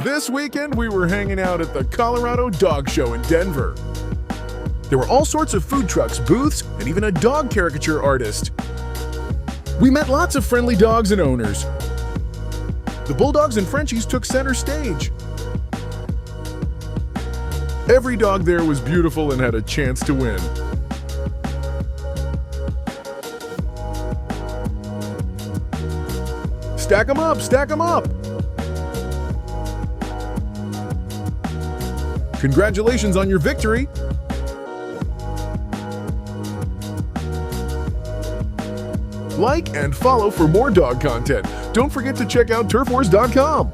This weekend, we were hanging out at the Colorado Dog Show in Denver. There were all sorts of food trucks, booths, and even a dog caricature artist. We met lots of friendly dogs and owners. The Bulldogs and Frenchies took center stage. Every dog there was beautiful and had a chance to win. Stack 'em up, stack 'em up! Congratulations on your victory! Like and follow for more dog content. Don't forget to check out turfwars.com.